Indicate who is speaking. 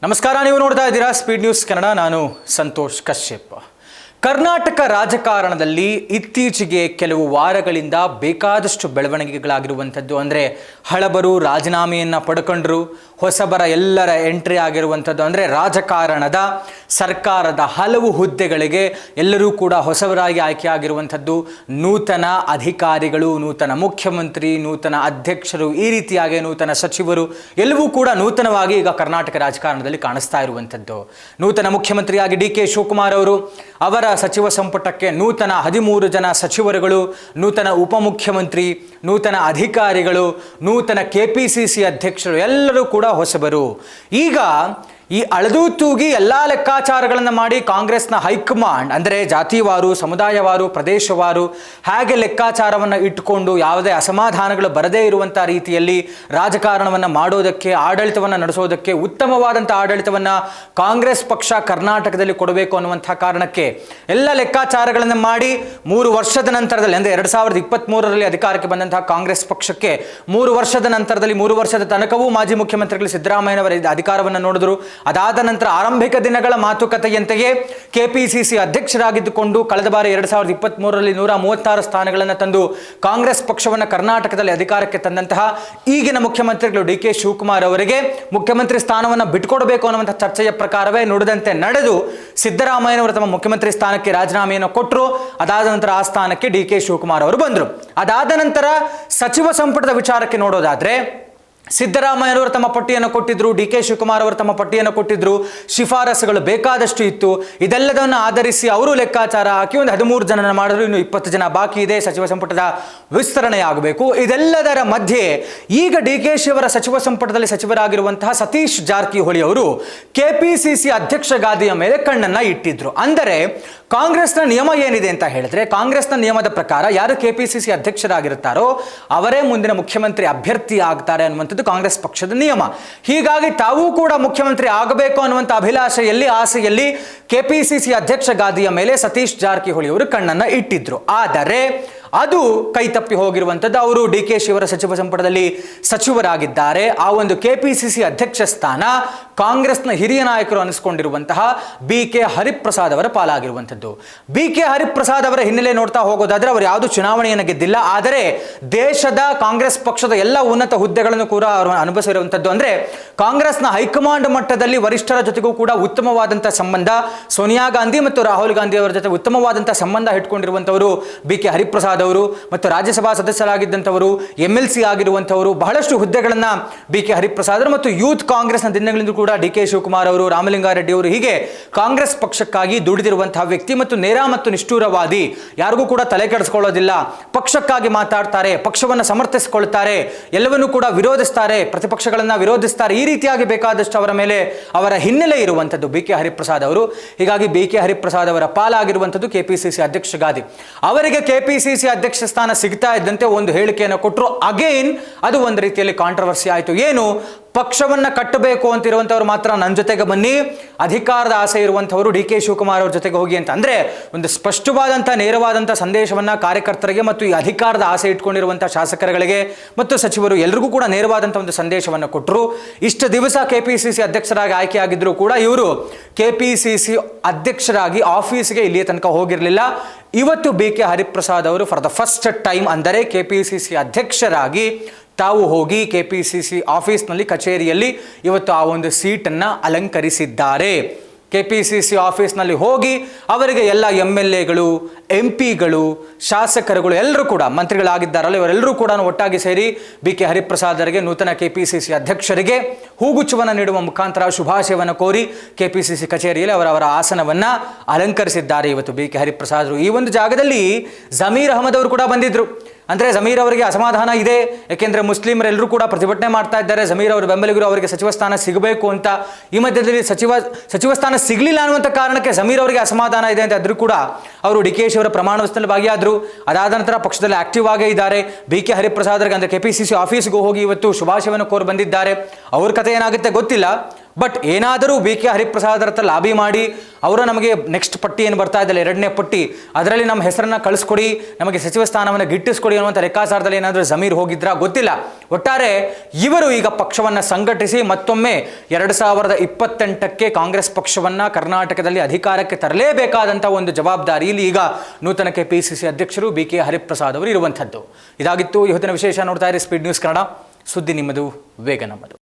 Speaker 1: ನಮಸ್ಕಾರ, ನೀವು ನೋಡ್ತಾ ಇದ್ದೀರಾ ಸ್ಪೀಡ್ ನ್ಯೂಸ್ ಕನ್ನಡ. ನಾನು ಸಂತೋಷ್ ಕಶ್ಯಪ್. ಕರ್ನಾಟಕ ರಾಜಕಾರಣದಲ್ಲಿ ಇತ್ತೀಚೆಗೆ ಕೆಲವು ವಾರಗಳಿಂದ ಬೇಕಾದಷ್ಟು ಬೆಳವಣಿಗೆಗಳಾಗಿರುವಂಥದ್ದು. ಅಂದರೆ ಹಳಬರು ರಾಜೀನಾಮೆಯನ್ನು ಪಡ್ಕೊಂಡ್ರು, ಹೊಸಬರ ಎಲ್ಲರ ಎಂಟ್ರಿ ಆಗಿರುವಂಥದ್ದು. ಅಂದರೆ ರಾಜಕಾರಣದ ಸರ್ಕಾರದ ಹಲವು ಹುದ್ದೆಗಳಿಗೆ ಎಲ್ಲರೂ ಕೂಡ ಹೊಸಬರಾಗಿ ಆಯ್ಕೆ ಆಗಿರುವಂಥದ್ದು. ನೂತನ ಅಧಿಕಾರಿಗಳು, ನೂತನ ಮುಖ್ಯಮಂತ್ರಿ, ನೂತನ ಅಧ್ಯಕ್ಷರು, ಈ ರೀತಿಯಾಗಿ ನೂತನ ಸಚಿವರು ಎಲ್ಲವೂ ಕೂಡ ನೂತನವಾಗಿ ಈಗ ಕರ್ನಾಟಕ ರಾಜಕಾರಣದಲ್ಲಿ ಕಾಣಿಸ್ತಾ ಇರುವಂಥದ್ದು. ನೂತನ ಮುಖ್ಯಮಂತ್ರಿಯಾಗಿ ಡಿ ಕೆ ಶಿವಕುಮಾರ್ ಅವರು, ಅವರ ಸಚಿವ ಸಂಪುಟಕ್ಕೆ ನೂತನ 13 ಜನ ಸಚಿವರುಗಳು, ನೂತನ ಉಪಮುಖ್ಯಮಂತ್ರಿ, ನೂತನ ಅಧಿಕಾರಿಗಳು, ನೂತನ KPCC ಅಧ್ಯಕ್ಷರು ಎಲ್ಲರೂ ಕೂಡ ಹೊಸಬರು. ಈಗ ಈ ಅಳೆದು ತೂಗಿ ಎಲ್ಲ ಲೆಕ್ಕಾಚಾರಗಳನ್ನು ಮಾಡಿ ಕಾಂಗ್ರೆಸ್ನ ಹೈಕಮಾಂಡ್, ಅಂದರೆ ಜಾತಿವಾರು, ಸಮುದಾಯವಾರು, ಪ್ರದೇಶವಾರು ಹಾಗೆ ಲೆಕ್ಕಾಚಾರವನ್ನು ಇಟ್ಟುಕೊಂಡು ಯಾವುದೇ ಅಸಮಾಧಾನಗಳು ಬರದೇ ಇರುವಂಥ ರೀತಿಯಲ್ಲಿ ರಾಜಕಾರಣವನ್ನು ಮಾಡೋದಕ್ಕೆ, ಆಡಳಿತವನ್ನು ನಡೆಸೋದಕ್ಕೆ, ಉತ್ತಮವಾದಂಥ ಆಡಳಿತವನ್ನು ಕಾಂಗ್ರೆಸ್ ಪಕ್ಷ ಕರ್ನಾಟಕದಲ್ಲಿ ಕೊಡಬೇಕು ಅನ್ನುವಂಥ ಕಾರಣಕ್ಕೆ ಎಲ್ಲ ಲೆಕ್ಕಾಚಾರಗಳನ್ನು ಮಾಡಿ 3 ವರ್ಷದ ನಂತರದಲ್ಲಿ, ಅಂದರೆ 2023ರಲ್ಲಿ ಅಧಿಕಾರಕ್ಕೆ ಬಂದಂತಹ ಕಾಂಗ್ರೆಸ್ ಪಕ್ಷಕ್ಕೆ 3 ವರ್ಷದ ನಂತರದಲ್ಲಿ, 3 ವರ್ಷದ ತನಕವೂ ಮಾಜಿ ಮುಖ್ಯಮಂತ್ರಿಗಳು ಸಿದ್ದರಾಮಯ್ಯನವರ ಅಧಿಕಾರವನ್ನು ನೋಡಿದ್ರು. ಅದಾದ ನಂತರ ಆರಂಭಿಕ ದಿನಗಳ ಮಾತುಕತೆಯಂತೆಯೇ KPCC ಅಧ್ಯಕ್ಷರಾಗಿದ್ದುಕೊಂಡು ಕಳೆದ ಬಾರಿ 2023ರಲ್ಲಿ 136 ಸ್ಥಾನಗಳನ್ನು ತಂದು ಕಾಂಗ್ರೆಸ್ ಪಕ್ಷವನ್ನು ಕರ್ನಾಟಕದಲ್ಲಿ ಅಧಿಕಾರಕ್ಕೆ ತಂದಂತಹ ಈಗಿನ ಮುಖ್ಯಮಂತ್ರಿಗಳು ಡಿ ಕೆ ಶಿವಕುಮಾರ್ ಅವರಿಗೆ ಮುಖ್ಯಮಂತ್ರಿ ಸ್ಥಾನವನ್ನು ಬಿಟ್ಕೊಡಬೇಕು ಅನ್ನುವಂಥ ಚರ್ಚೆಯ ಪ್ರಕಾರವೇ ನುಡಿದಂತೆ ನಡೆದು ಸಿದ್ದರಾಮಯ್ಯನವರು ತಮ್ಮ ಮುಖ್ಯಮಂತ್ರಿ ಸ್ಥಾನಕ್ಕೆ ರಾಜೀನಾಮೆಯನ್ನು ಕೊಟ್ಟರು. ಅದಾದ ನಂತರ ಆ ಸ್ಥಾನಕ್ಕೆ ಡಿ ಕೆ ಶಿವಕುಮಾರ್ ಅವರು ಬಂದರು. ಅದಾದ ನಂತರ ಸಚಿವ ಸಂಪುಟದ ವಿಚಾರಕ್ಕೆ ನೋಡೋದಾದ್ರೆ, ಸಿದ್ದರಾಮಯ್ಯನವರು ತಮ್ಮ ಪಟ್ಟಿಯನ್ನು ಕೊಟ್ಟಿದ್ರು, ಡಿ ಕೆ ಶಿವಕುಮಾರ್ ಅವರು ತಮ್ಮ ಪಟ್ಟಿಯನ್ನು ಕೊಟ್ಟಿದ್ರು, ಶಿಫಾರಸುಗಳು ಬೇಕಾದಷ್ಟು ಇತ್ತು. ಇದೆಲ್ಲದನ್ನು ಆಧರಿಸಿ ಅವರು ಲೆಕ್ಕಾಚಾರ ಹಾಕಿ ಒಂದು 13 ಜನನ ಮಾಡಿದ್ರು. ಇನ್ನು 20 ಜನ ಬಾಕಿ ಇದೆ, ಸಚಿವ ಸಂಪುಟದ ವಿಸ್ತರಣೆ ಆಗಬೇಕು. ಇದೆಲ್ಲದರ ಮಧ್ಯೆ ಈಗ ಡಿ ಕೆ ಶಿ ಅವರ ಸಚಿವ ಸಂಪುಟದಲ್ಲಿ ಸಚಿವರಾಗಿರುವಂತಹ ಸತೀಶ್ ಜಾರಕಿಹೊಳಿ ಅವರು KPCC ಅಧ್ಯಕ್ಷ ಗಾದಿಯ ಮೇಲೆ ಕಣ್ಣನ್ನು ಇಟ್ಟಿದ್ರು. ಅಂದರೆ ಕಾಂಗ್ರೆಸ್ನ ನಿಯಮ ಏನಿದೆ ಅಂತ ಹೇಳಿದ್ರೆ, ಕಾಂಗ್ರೆಸ್ನ ನಿಯಮದ ಪ್ರಕಾರ ಯಾರು KPCC ಅಧ್ಯಕ್ಷರಾಗಿರುತ್ತಾರೋ ಅವರೇ ಮುಂದಿನ ಮುಖ್ಯಮಂತ್ರಿ ಅಭ್ಯರ್ಥಿ ಆಗ್ತಾರೆ ಅನ್ನುವಂಥದ್ದು ಕಾಂಗ್ರೆಸ್ ಪಕ್ಷದ ನಿಯಮ. ಹೀಗಾಗಿ ತಾವೂ ಕೂಡ ಮುಖ್ಯಮಂತ್ರಿ ಆಗಬೇಕು ಅನ್ನುವಂಥ ಅಭಿಲಾಷೆಯಲ್ಲಿ, ಆಸೆಯಲ್ಲಿ KPCC ಅಧ್ಯಕ್ಷ ಗಾದಿಯ ಮೇಲೆ ಸತೀಶ್ ಜಾರಕಿಹೊಳಿ ಅವರು ಕಣ್ಣನ್ನು ಇಟ್ಟಿದ್ರು. ಆದರೆ ಅದು ಕೈತಪ್ಪಿ ಹೋಗಿರುವಂಥದ್ದು. ಅವರು ಡಿ ಕೆ ಶಿ ಅವರ ಸಚಿವ ಸಂಪುಟದಲ್ಲಿ ಸಚಿವರಾಗಿದ್ದಾರೆ. ಆ ಒಂದು KPCC ಅಧ್ಯಕ್ಷ ಸ್ಥಾನ ಕಾಂಗ್ರೆಸ್ನ ಹಿರಿಯ ನಾಯಕರು ಅನಿಸ್ಕೊಂಡಿರುವಂತಹ BK ಹರಿಪ್ರಸಾದ್ ಅವರ ಪಾಲಾಗಿರುವಂಥದ್ದು. BK ಹರಿಪ್ರಸಾದ್ ಅವರ ಹಿನ್ನೆಲೆ ನೋಡ್ತಾ ಹೋಗೋದಾದ್ರೆ, ಅವರು ಯಾವುದು ಚುನಾವಣೆಯನ್ನು ಗೆದ್ದಿಲ್ಲ, ಆದರೆ ದೇಶದ ಕಾಂಗ್ರೆಸ್ ಪಕ್ಷದ ಎಲ್ಲ ಉನ್ನತ ಹುದ್ದೆಗಳನ್ನು ಕೂಡ ಅವರು ಅನುಭವಿಸಿರುವಂಥದ್ದು. ಅಂದರೆ ಕಾಂಗ್ರೆಸ್ನ ಹೈಕಮಾಂಡ್ ಮಟ್ಟದಲ್ಲಿ ವರಿಷ್ಠರ ಜೊತೆಗೂ ಕೂಡ ಉತ್ತಮವಾದಂಥ ಸಂಬಂಧ, ಸೋನಿಯಾ ಗಾಂಧಿ ಮತ್ತು ರಾಹುಲ್ ಗಾಂಧಿ ಅವರ ಜೊತೆ ಉತ್ತಮವಾದಂಥ ಸಂಬಂಧ ಇಟ್ಕೊಂಡಿರುವಂಥವರು BK ಹರಿಪ್ರಸಾದ್ ಅವರು. ಮತ್ತು ರಾಜ್ಯಸಭಾ ಸದಸ್ಯರಾಗಿದ್ದಂಥವರು, MLC ಆಗಿರುವಂಥವರು, ಬಹಳಷ್ಟು ಹುದ್ದೆಗಳನ್ನು BK ಹರಿಪ್ರಸಾದ್ ಮತ್ತು ಯೂತ್ ಕಾಂಗ್ರೆಸ್ನ ದಿನಗಳಿಂದ ಕೂಡ ಡಿ ಕೆ ಶಿವಕುಮಾರ್ ಅವರು, ರಾಮಲಿಂಗಾರೆಡ್ಡಿ ಅವರು, ಹೀಗೆ ಕಾಂಗ್ರೆಸ್ ಪಕ್ಷಕ್ಕಾಗಿ ದುಡಿದಿರುವಂತಹ ವ್ಯಕ್ತಿ ಮತ್ತು ನೇರ ಮತ್ತು ನಿಷ್ಠೂರವಾದಿ, ಯಾರಿಗೂ ಕೂಡ ತಲೆ ಕೆಡಿಸ್ಕೊಳ್ಳೋದಿಲ್ಲ, ಪಕ್ಷಕ್ಕಾಗಿ ಮಾತಾಡ್ತಾರೆ, ಪಕ್ಷವನ್ನು ಸಮರ್ಥಿಸಿಕೊಳ್ತಾರೆ, ಎಲ್ಲವನ್ನೂ ಕೂಡ ವಿರೋಧಿಸ್ತಾರೆ, ಪ್ರತಿಪಕ್ಷಗಳನ್ನು ವಿರೋಧಿಸ್ತಾರೆ. ಈ ರೀತಿಯಾಗಿ ಬೇಕಾದಷ್ಟು ಅವರ ಮೇಲೆ ಅವರ ಹಿನ್ನೆಲೆ ಇರುವಂಥದ್ದು BK ಹರಿಪ್ರಸಾದ್ ಅವರು. ಹೀಗಾಗಿ BK ಹರಿಪ್ರಸಾದ್ ಅವರ ಪಾಲಾಗಿರುವಂಥದ್ದು KPCC ಅಧ್ಯಕ್ಷ ಗಾದಿ. ಅವರಿಗೆ KPCC ಅಧ್ಯಕ್ಷ ಸ್ಥಾನ ಸಿಗ್ತಾ ಇದ್ದಂತೆ ಒಂದು ಹೇಳಿಕೆಯನ್ನು ಕೊಟ್ಟರು. ಅಗೈನ್ ಅದು ಒಂದು ರೀತಿಯಲ್ಲಿ ಕಾಂಟ್ರವರ್ಸಿ ಆಯಿತು. ಏನು, ಪಕ್ಷವನ್ನು ಕಟ್ಟಬೇಕು ಅಂತಿರುವಂಥವ್ರು ಮಾತ್ರ ನನ್ನ ಜೊತೆಗೆ ಬನ್ನಿ, ಅಧಿಕಾರದ ಆಸೆ ಇರುವಂಥವರು ಡಿ ಕೆ ಶಿವಕುಮಾರ್ ಅವ್ರ ಜೊತೆಗೆ ಹೋಗಿ ಅಂತ. ಅಂದರೆ ಒಂದು ಸ್ಪಷ್ಟವಾದಂಥ ನೇರವಾದಂಥ ಸಂದೇಶವನ್ನು ಕಾರ್ಯಕರ್ತರಿಗೆ ಮತ್ತು ಈ ಅಧಿಕಾರದ ಆಸೆ ಇಟ್ಕೊಂಡಿರುವಂಥ ಶಾಸಕರುಗಳಿಗೆ ಮತ್ತು ಸಚಿವರು ಎಲ್ರಿಗೂ ಕೂಡ ನೇರವಾದಂಥ ಒಂದು ಸಂದೇಶವನ್ನು ಕೊಟ್ಟರು. ಇಷ್ಟು ದಿವಸ KPCC ಅಧ್ಯಕ್ಷರಾಗಿ ಆಯ್ಕೆಯಾಗಿದ್ದರೂ ಕೂಡ ಇವರು KPCC ಅಧ್ಯಕ್ಷರಾಗಿ ಆಫೀಸ್ಗೆ ಇಲ್ಲಿಯ ತನಕ ಹೋಗಿರಲಿಲ್ಲ. ಇವತ್ತು BK ಹರಿಪ್ರಸಾದ್ ಅವರು ಫಾರ್ ದ ಫಸ್ಟ್ ಟೈಮ್, ಅಂದರೆ KPCC ಅಧ್ಯಕ್ಷರಾಗಿ ತಾವು ಹೋಗಿ KPCC ಆಫೀಸ್ನಲ್ಲಿ, ಕಚೇರಿಯಲ್ಲಿ ಇವತ್ತು ಆ ಒಂದು ಸೀಟನ್ನು ಅಲಂಕರಿಸಿದ್ದಾರೆ. KPCC ಆಫೀಸ್ನಲ್ಲಿ ಹೋಗಿ ಅವರಿಗೆ ಎಲ್ಲ MLAಗಳು, MP ಗಳು, ಶಾಸಕರುಗಳು ಎಲ್ಲರೂ ಕೂಡ, ಮಂತ್ರಿಗಳಾಗಿದ್ದಾರಲ್ಲ ಇವರೆಲ್ಲರೂ ಕೂಡ ಒಟ್ಟಾಗಿ ಸೇರಿ BK ಹರಿಪ್ರಸಾದ್ ಅವರಿಗೆ, ನೂತನ KPCC ಅಧ್ಯಕ್ಷರಿಗೆ ಹೂಗುಚ್ಛವನ್ನು ನೀಡುವ ಮುಖಾಂತರ ಶುಭಾಶಯವನ್ನು ಕೋರಿ KPCC ಕಚೇರಿಯಲ್ಲಿ ಅವರ ಆಸನವನ್ನು ಅಲಂಕರಿಸಿದ್ದಾರೆ ಇವತ್ತು BK ಹರಿಪ್ರಸಾದ್. ಈ ಒಂದು ಜಾಗದಲ್ಲಿ ಜಮೀರ್ ಅಹಮದ್ ಅವರು ಕೂಡ ಬಂದಿದ್ದರು. ಅಂದರೆ ಜಮೀರ್ ಅವರಿಗೆ ಅಸಮಾಧಾನ ಇದೆ, ಯಾಕೆಂದರೆ ಮುಸ್ಲಿಮರೆಲ್ಲರೂ ಕೂಡ ಪ್ರತಿಭಟನೆ ಮಾಡ್ತಾ ಇದ್ದಾರೆ. ಜಮೀರ್ ಅವರ ಬೆಂಬಲಿಗರು ಅವರಿಗೆ ಸಚಿವ ಸ್ಥಾನ ಸಿಗಬೇಕು ಅಂತ. ಈ ಮಧ್ಯದಲ್ಲಿ ಸಚಿವ ಸ್ಥಾನ ಸಿಗಲಿಲ್ಲ ಅನ್ನುವಂಥ ಕಾರಣಕ್ಕೆ ಜಮೀರ್ ಅವರಿಗೆ ಅಸಮಾಧಾನ ಇದೆ ಅಂತ ಆದರೂ ಕೂಡ ಅವರು ಡಿ ಕೆ ಶಿ ಅವರ ಪ್ರಮಾಣ ವಚನದಲ್ಲಿ ಭಾಗಿಯಾದರು. ಅದಾದ ನಂತರ ಪಕ್ಷದಲ್ಲಿ ಆಕ್ಟಿವ್ ಆಗೇ ಇದ್ದಾರೆ. BK ಹರಿಪ್ರಸಾದ್ ಅವರಿಗೆ ಅಂದರೆ KPCC ಆಫೀಸ್ಗೂ ಹೋಗಿ ಇವತ್ತು ಶುಭಾಶಯವನ್ನು ಕೋರಿ ಬಂದಿದ್ದಾರೆ. ಅವ್ರ ಕಥೆ ಏನಾಗುತ್ತೆ ಗೊತ್ತಿಲ್ಲ. ಬಟ್ ಏನಾದರೂ ಬಿ ಕೆ ಹರಿಪ್ರಸಾದ್ ಹತ್ರ ಲಾಬಿ ಮಾಡಿ ಅವರು ನಮಗೆ ನೆಕ್ಸ್ಟ್ ಪಟ್ಟಿ ಏನು ಬರ್ತಾ ಇದ್ದಲ್ಲ 2ನೇ ಪಟ್ಟಿ, ಅದರಲ್ಲಿ ನಮ್ಮ ಹೆಸರನ್ನು ಕಳಿಸ್ಕೊಡಿ, ನಮಗೆ ಸಚಿವ ಸ್ಥಾನವನ್ನು ಗಿಟ್ಟಿಸ್ಕೊಡಿ ಅನ್ನುವಂಥ ಲೆಕ್ಕಾಚಾರದಲ್ಲಿ ಏನಾದರೂ ಜಮೀರ್ ಹೋಗಿದ್ರಾ ಗೊತ್ತಿಲ್ಲ. ಒಟ್ಟಾರೆ ಇವರು ಈಗ ಪಕ್ಷವನ್ನು ಸಂಘಟಿಸಿ ಮತ್ತೊಮ್ಮೆ 2028ಕ್ಕೆ ಕಾಂಗ್ರೆಸ್ ಪಕ್ಷವನ್ನು ಕರ್ನಾಟಕದಲ್ಲಿ ಅಧಿಕಾರಕ್ಕೆ ತರಲೇಬೇಕಾದಂಥ ಒಂದು ಜವಾಬ್ದಾರಿಯಲ್ಲಿ ಈಗ ನೂತನ KPCC ಅಧ್ಯಕ್ಷರು ಬಿ ಕೆ ಹರಿಪ್ರಸಾದ್ ಅವರು ಇರುವಂಥದ್ದು. ಇದಾಗಿತ್ತು ಇವತ್ತಿನ ವಿಶೇಷ. ನೋಡ್ತಾ ಇರಿ ಸ್ಪೀಡ್ ನ್ಯೂಸ್ ಕನ್ನಡ, ಸುದ್ದಿ ನಿಮ್ಮದು, ವೇಗ ನಮ್ಮದು.